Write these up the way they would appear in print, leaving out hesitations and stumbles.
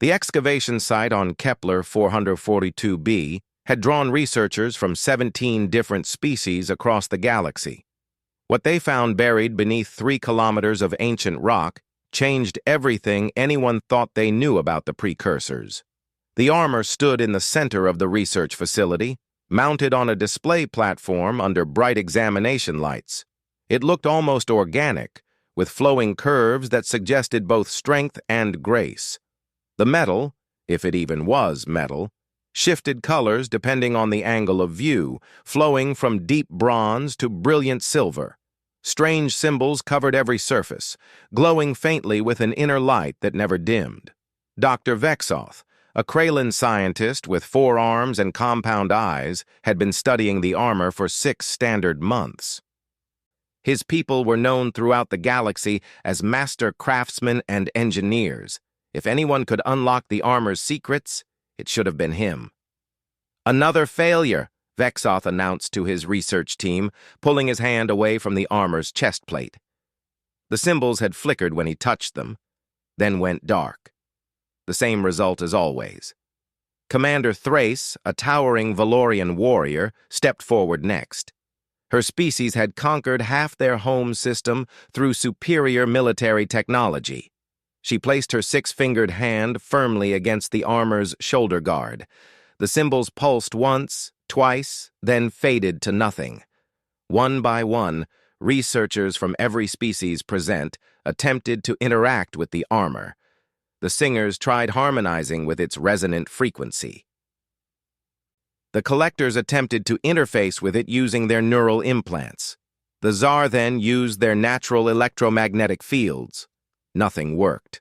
The excavation site on Kepler 442b had drawn researchers from 17 different species across the galaxy. What they found buried beneath 3 kilometers of ancient rock changed everything anyone thought they knew about the precursors. The armor stood in the center of the research facility, mounted on a display platform under bright examination lights. It looked almost organic, with flowing curves that suggested both strength and grace. The metal, if it even was metal, shifted colors depending on the angle of view, flowing from deep bronze to brilliant silver. Strange symbols covered every surface, glowing faintly with an inner light that never dimmed. Dr. Vexoth, a Kraylan scientist with 4 arms and compound eyes, had been studying the armor for 6 standard months. His people were known throughout the galaxy as master craftsmen and engineers. If anyone could unlock the armor's secrets, it should have been him. "Another failure," Vexoth announced to his research team, pulling his hand away from the armor's chest plate. The symbols had flickered when he touched them, then went dark. The same result as always. Commander Thrace, a towering Valorian warrior, stepped forward next. Her species had conquered half their home system through superior military technology. She placed her 6-fingered hand firmly against the armor's shoulder guard. The symbols pulsed once, twice, then faded to nothing. One by one, researchers from every species present attempted to interact with the armor. The singers tried harmonizing with its resonant frequency. The collectors attempted to interface with it using their neural implants. The Tsar then used their natural electromagnetic fields. Nothing worked.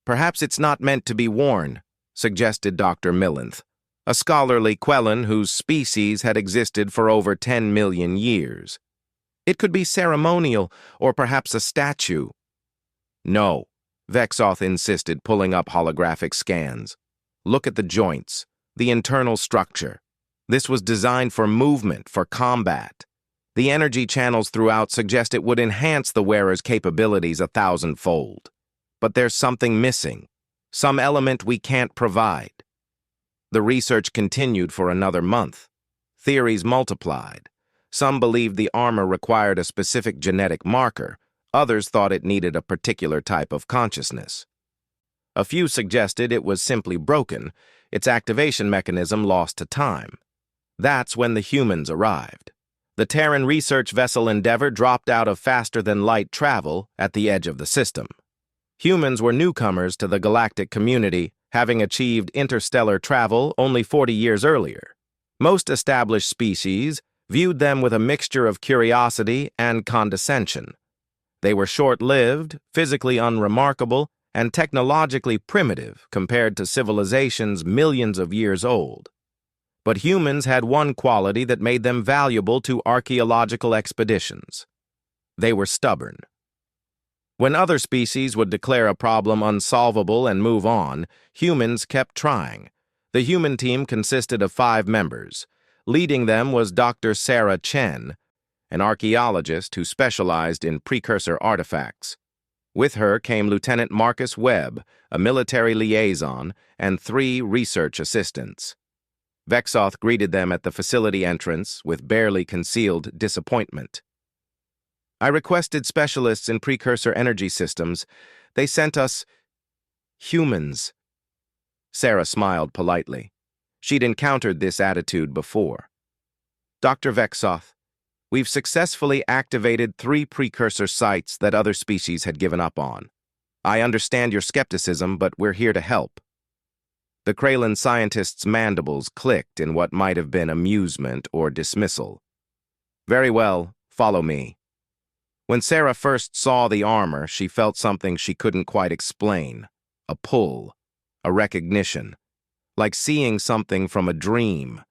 "Perhaps it's not meant to be worn," suggested Dr. Millenth, a scholarly Quellan whose species had existed for over 10 million years. "It could be ceremonial, or perhaps a statue." "No," Vexoth insisted, pulling up holographic scans. "Look at the joints, the internal structure. This was designed for movement, for combat. The energy channels throughout suggest it would enhance the wearer's capabilities 1,000-fold. But there's something missing, some element we can't provide." The research continued for another month. Theories multiplied. Some believed the armor required a specific genetic marker. Others thought it needed a particular type of consciousness. A few suggested it was simply broken, its activation mechanism lost to time. That's when the humans arrived. The Terran research vessel Endeavor dropped out of faster-than-light travel at the edge of the system. Humans were newcomers to the galactic community, having achieved interstellar travel only 40 years earlier. Most established species viewed them with a mixture of curiosity and condescension. They were short-lived, physically unremarkable, and technologically primitive compared to civilizations millions of years old. But humans had one quality that made them valuable to archaeological expeditions. They were stubborn. When other species would declare a problem unsolvable and move on, humans kept trying. The human team consisted of 5 members. Leading them was Dr. Sarah Chen, an archaeologist who specialized in precursor artifacts. With her came Lieutenant Marcus Webb, a military liaison, and 3 research assistants. Vexoth greeted them at the facility entrance with barely concealed disappointment. "I requested specialists in precursor energy systems. They sent us humans." Sarah smiled politely. She'd encountered this attitude before. "Dr. Vexoth, we've successfully activated 3 precursor sites that other species had given up on. I understand your skepticism, but we're here to help." The Kraylan scientist's mandibles clicked in what might have been amusement or dismissal. "Very well, follow me." When Sarah first saw the armor, she felt something she couldn't quite explain. A pull, a recognition, like seeing something from a dream.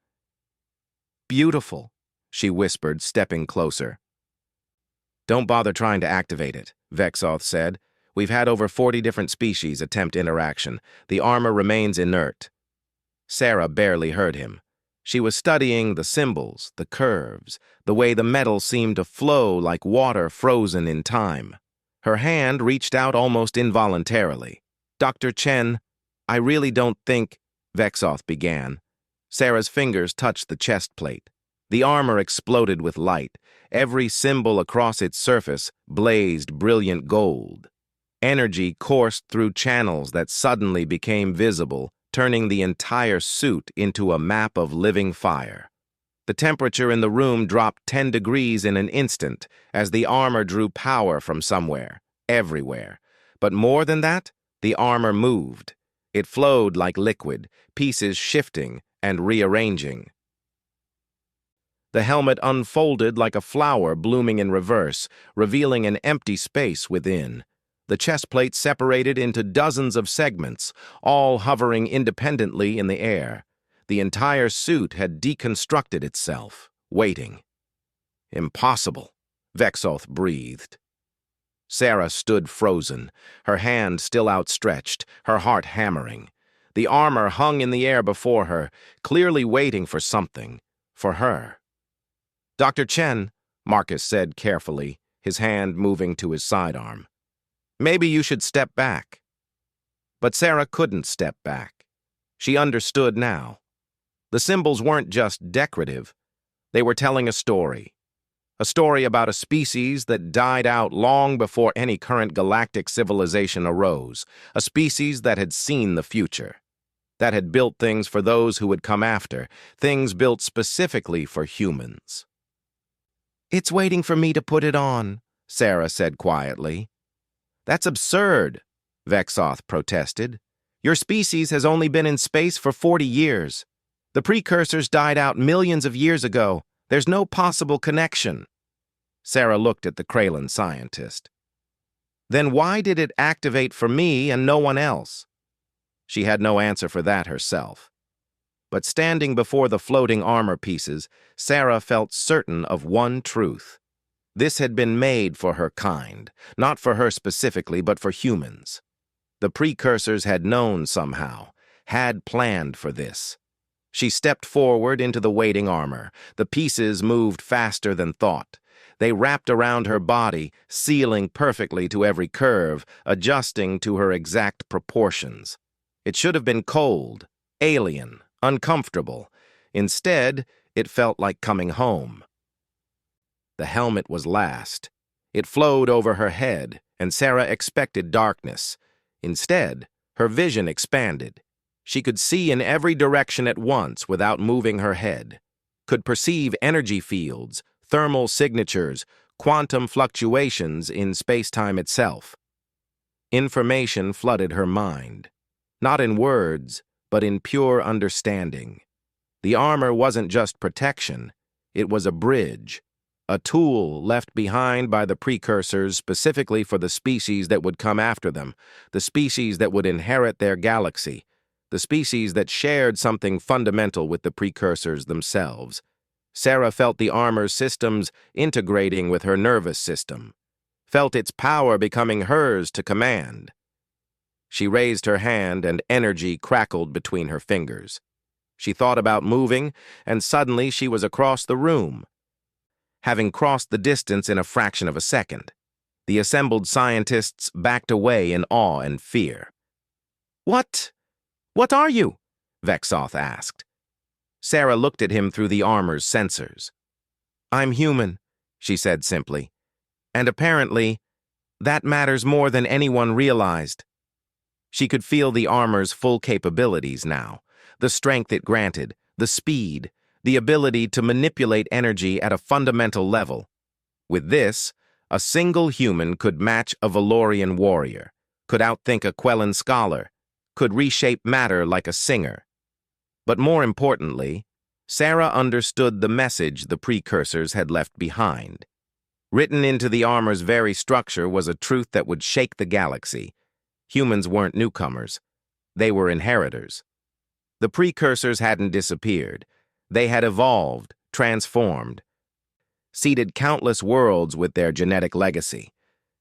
"Beautiful," she whispered, stepping closer. "Don't bother trying to activate it," Vexoth said. "We've had over 40 different species attempt interaction. The armor remains inert." Sarah barely heard him. She was studying the symbols, the curves, the way the metal seemed to flow like water frozen in time. Her hand reached out almost involuntarily. "Dr. Chen," I really don't think, Vexoth began. Sarah's fingers touched the chest plate. The armor exploded with light. Every symbol across its surface blazed brilliant gold. Energy coursed through channels that suddenly became visible, turning the entire suit into a map of living fire. The temperature in the room dropped 10 degrees in an instant as the armor drew power from somewhere, everywhere. But more than that, the armor moved. It flowed like liquid, pieces shifting and rearranging. The helmet unfolded like a flower blooming in reverse, revealing an empty space within. The chest plate separated into dozens of segments, all hovering independently in the air. The entire suit had deconstructed itself, waiting. Impossible, Vexoth breathed. Sarah stood frozen, her hand still outstretched, her heart hammering. The armor hung in the air before her, clearly waiting for something, for her. Dr. Chen, Marcus said carefully, his hand moving to his sidearm. Maybe you should step back. But Sarah couldn't step back. She understood now. The symbols weren't just decorative. They were telling a story about a species that died out long before any current galactic civilization arose, a species that had seen the future, that had built things for those who would come after, things built specifically for humans. It's waiting for me to put it on, Sarah said quietly. That's absurd, Vexoth protested. Your species has only been in space for 40 years. The precursors died out millions of years ago. There's no possible connection. Sarah looked at the Kraylan scientist. Then why did it activate for me and no one else? She had no answer for that herself. But standing before the floating armor pieces, Sarah felt certain of one truth. This had been made for her kind, not for her specifically, but for humans. The precursors had known somehow, had planned for this. She stepped forward into the waiting armor. The pieces moved faster than thought. They wrapped around her body, sealing perfectly to every curve, adjusting to her exact proportions. It should have been cold, alien, uncomfortable. Instead, it felt like coming home. The helmet was last. It flowed over her head, and Sarah expected darkness. Instead, her vision expanded. She could see in every direction at once without moving her head, could perceive energy fields, thermal signatures, quantum fluctuations in space-time itself. Information flooded her mind, not in words, but in pure understanding. The armor wasn't just protection, it was a bridge, a tool left behind by the precursors specifically for the species that would come after them, the species that would inherit their galaxy, the species that shared something fundamental with the precursors themselves. Sarah felt the armor's systems integrating with her nervous system, felt its power becoming hers to command. She raised her hand and energy crackled between her fingers. She thought about moving, and suddenly she was across the room, having crossed the distance in a fraction of a second. The assembled scientists backed away in awe and fear. What are you? Vexoth asked. Sarah looked at him through the armor's sensors. I'm human, she said simply. And apparently, that matters more than anyone realized. She could feel the armor's full capabilities now, the strength it granted, the speed, the ability to manipulate energy at a fundamental level. With this, a single human could match a Valorian warrior, could outthink a Quellan scholar, could reshape matter like a singer. But more importantly, Sarah understood the message the precursors had left behind. Written into the armor's very structure was a truth that would shake the galaxy. Humans weren't newcomers. They were inheritors. The precursors hadn't disappeared. They had evolved, transformed, seeded countless worlds with their genetic legacy.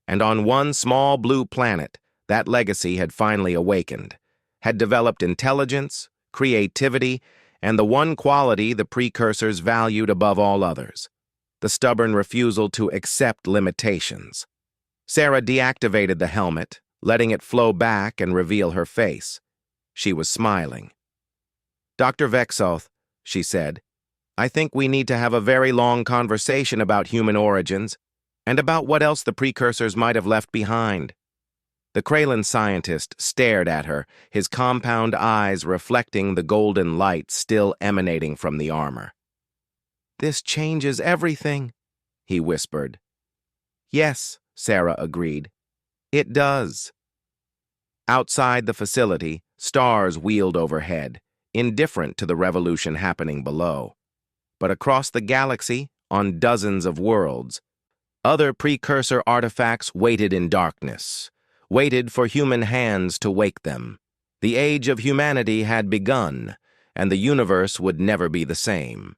And on one small blue planet, that legacy had finally awakened, had developed intelligence, creativity, and the one quality the precursors valued above all others, the stubborn refusal to accept limitations. Sarah deactivated the helmet, letting it flow back and reveal her face. She was smiling. "Dr. Vexoth," she said, "I think we need to have a very long conversation about human origins and about what else the precursors might have left behind." The Kraylan scientist stared at her, his compound eyes reflecting the golden light still emanating from the armor. "This changes everything," he whispered. "Yes," Sarah agreed. "It does." Outside the facility, stars wheeled overhead, indifferent to the revolution happening below. But across the galaxy, on dozens of worlds, other precursor artifacts waited in darkness, waited for human hands to wake them. The age of humanity had begun, and the universe would never be the same.